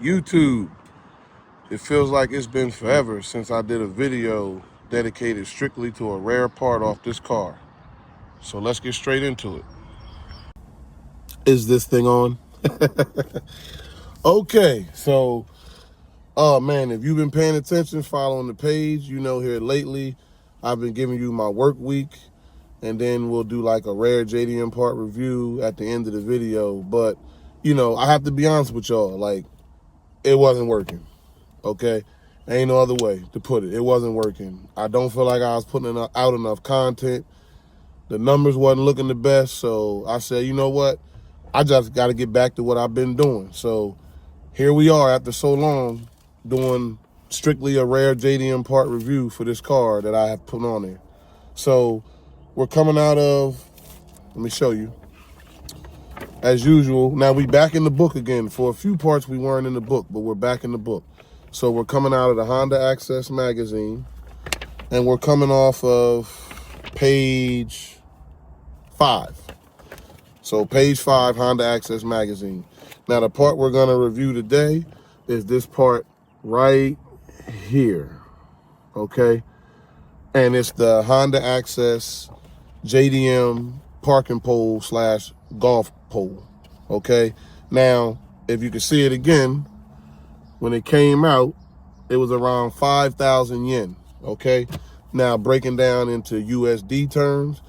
YouTube, it feels like it's been forever since I did a video dedicated strictly to a rare part off this car. So let's get straight into it. Is this thing on? Okay, so, oh man, if you've been paying attention, following the page, you know here lately, I've been giving you my work week, and then we'll do like a rare JDM part review at the end of the video. But, I have to be honest with y'all, like, it wasn't working. Okay, ain't no other way to put it. It wasn't working. I don't feel like I was putting out enough content. The numbers wasn't looking the best, so I said, you know what? I just got to get back to what I've been doing. So here we are after so long doing strictly a rare JDM part review for this car that I have put on there. So we're coming out of, let me show you. As usual, now we back in the book again. For a few parts we weren't in the book, but we're back in the book. So we're coming out of the Honda Access magazine, and we're coming off of page 5. So page 5, Honda Access magazine. Now the part we're gonna review today is this part right here, okay? And it's the Honda Access JDM parking pole / golf pole, okay? Now, if you can see it again, when it came out, it was around 5,000 yen, okay? Now, breaking down into USD terms,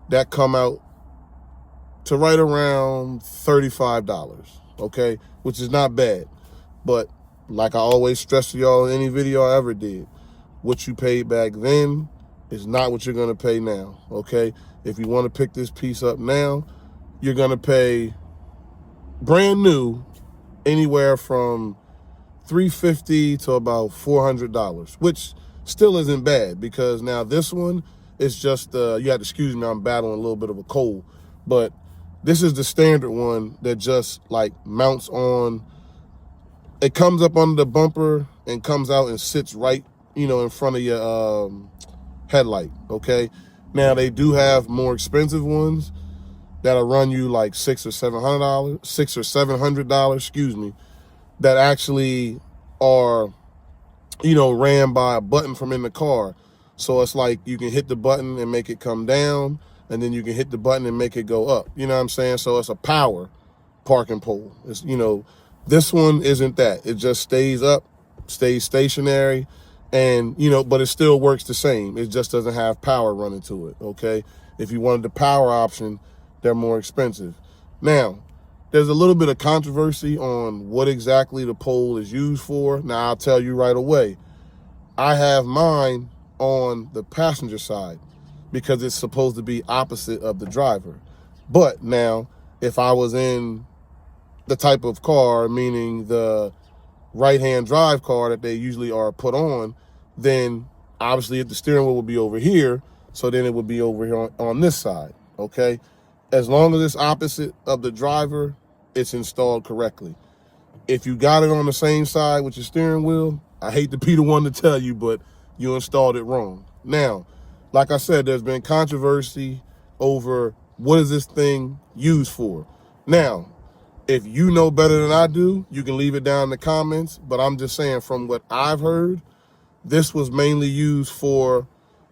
that come out to right around $35, okay? Which is not bad. But like I always stress to y'all in any video I ever did, what you paid back then is not what you're gonna pay now, okay? If you wanna pick this piece up now, you're gonna pay brand new anywhere from $350 to about $400, which still isn't bad, because now this one is just, you have to excuse me, I'm battling a little bit of a cold, but this is the standard one that just like mounts on, it comes up under the bumper and comes out and sits right, in front of your headlight, okay? Now they do have more expensive ones that'll run you like $600 or $700, excuse me, that actually are, ran by a button from in the car. So it's like you can hit the button and make it come down, and then you can hit the button and make it go up. You know what I'm saying? So it's a power parking pole. It's, this one isn't that. It just stays up, stays stationary, and, but it still works the same. It just doesn't have power running to it, okay? If you wanted the power option, they're more expensive. Now, there's a little bit of controversy on what exactly the pole is used for. Now, I'll tell you right away. I have mine on the passenger side because it's supposed to be opposite of the driver. But now, if I was in the type of car, meaning the right-hand drive car that they usually are put on, then obviously if the steering wheel would be over here, so then it would be over here on this side, okay? As long as it's opposite of the driver, it's installed correctly. If you got it on the same side with your steering wheel, I hate to be the one to tell you, but you installed it wrong. Now, like I said, there's been controversy over what is this thing used for. Now, if you know better than I do, you can leave it down in the comments, but I'm just saying from what I've heard, this was mainly used for,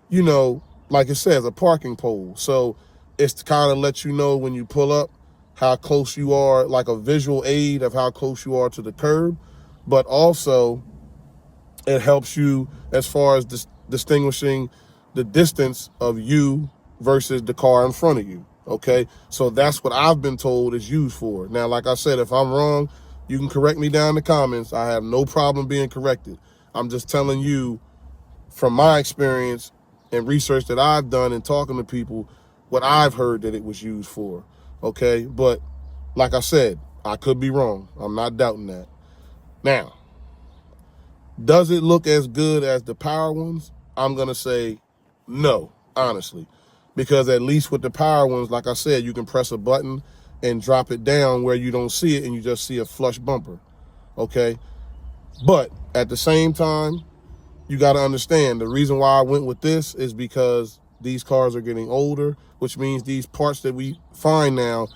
like it says, a parking pole. So it's to kind of let you know when you pull up how close you are, like a visual aid of how close you are to the curb, but also it helps you as far as distinguishing the distance of you versus the car in front of you, okay? So that's what I've been told is used for. Now, like I said, if I'm wrong, you can correct me down in the comments. I have no problem being corrected. I'm just telling you from my experience and research that I've done and talking to people, what I've heard that it was used for, okay? But like I said, I could be wrong. I'm not doubting that. Now, does it look as good as the power ones? I'm gonna say no, honestly, because at least with the power ones, like I said, you can press a button and drop it down where you don't see it and you just see a flush bumper, okay? But at the same time, you got to understand the reason why I went with this is because these cars are getting older, which means these parts that we find now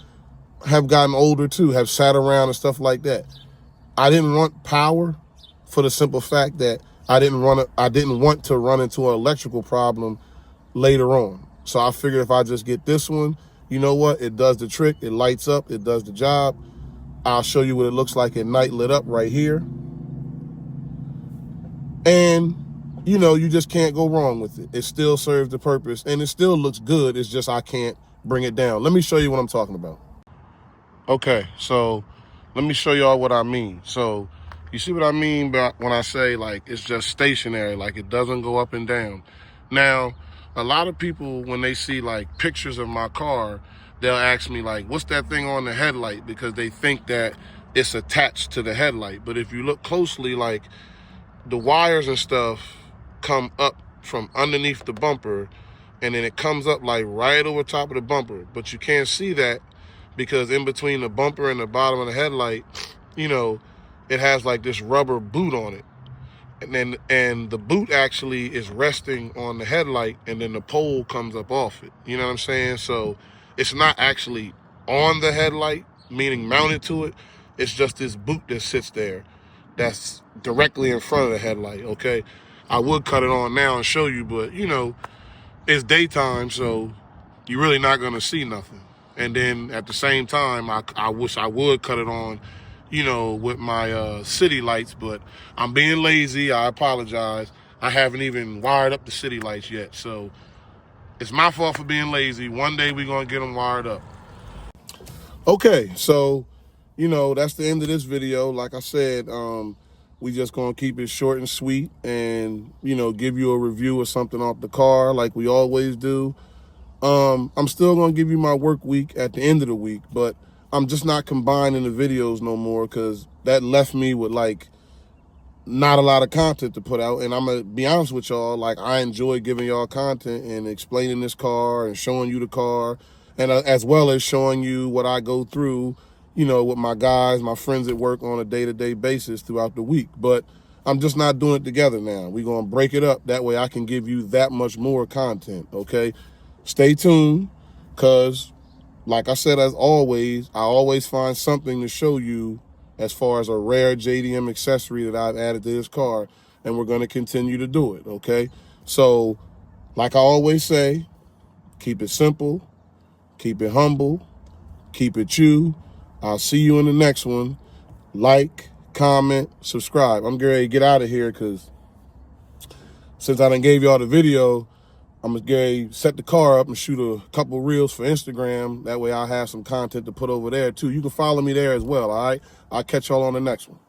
have gotten older too, have sat around and stuff like that. I didn't want power for the simple fact that I didn't want to run into an electrical problem later on. So I figured if I just get this one, you know what? It does the trick. It lights up. It does the job. I'll show you what it looks like at night lit up right here. And, you know, you just can't go wrong with it. It still serves the purpose and it still looks good. It's just I can't bring it down. Let me show you what I'm talking about. Okay, so let me show y'all what I mean. So you see what I mean when I say like it's just stationary, like it doesn't go up and down. Now, a lot of people, when they see like pictures of my car, they'll ask me like, what's that thing on the headlight? Because they think that it's attached to the headlight. But if you look closely, like the wires and stuff come up from underneath the bumper, and then it comes up like right over top of the bumper. But you can't see that because in between the bumper and the bottom of the headlight, you know, it has like this rubber boot on it. And the boot actually is resting on the headlight, and then the pole comes up off it. You know what I'm saying? So it's not actually on the headlight, meaning mounted to it. It's just this boot that sits there that's directly in front of the headlight, okay? I would cut it on now and show you, but, you know, it's daytime, so you're really not going to see nothing. And then at the same time, I wish I would cut it on, you know, with my city lights, but I'm being lazy. I apologize. I haven't even wired up the city lights yet, so it's my fault for being lazy. One day we're going to get them wired up. Okay, so, you know, that's the end of this video. Like I said, we just going to keep it short and sweet and, you know, give you a review of something off the car like we always do. I'm still going to give you my work week at the end of the week, but I'm just not combining the videos no more because that left me with like not a lot of content to put out. And I'm going to be honest with y'all, like I enjoy giving y'all content and explaining this car and showing you the car, and as well as showing you what I go through, you know, with my guys, my friends at work on a day-to-day basis throughout the week. But I'm just not doing it together now. We're going to break it up. That way I can give you that much more content, okay? Stay tuned, because like I said, as always, I always find something to show you as far as a rare JDM accessory that I've added to this car, and we're going to continue to do it, okay? So, like I always say, keep it simple, keep it humble, keep it you. I'll see you in the next one. Like, comment, subscribe. I'm getting ready to get out of here because since I done gave y'all the video, I'm going to set the car up and shoot a couple reels for Instagram. That way I'll have some content to put over there too. You can follow me there as well, all right? I'll catch y'all on the next one.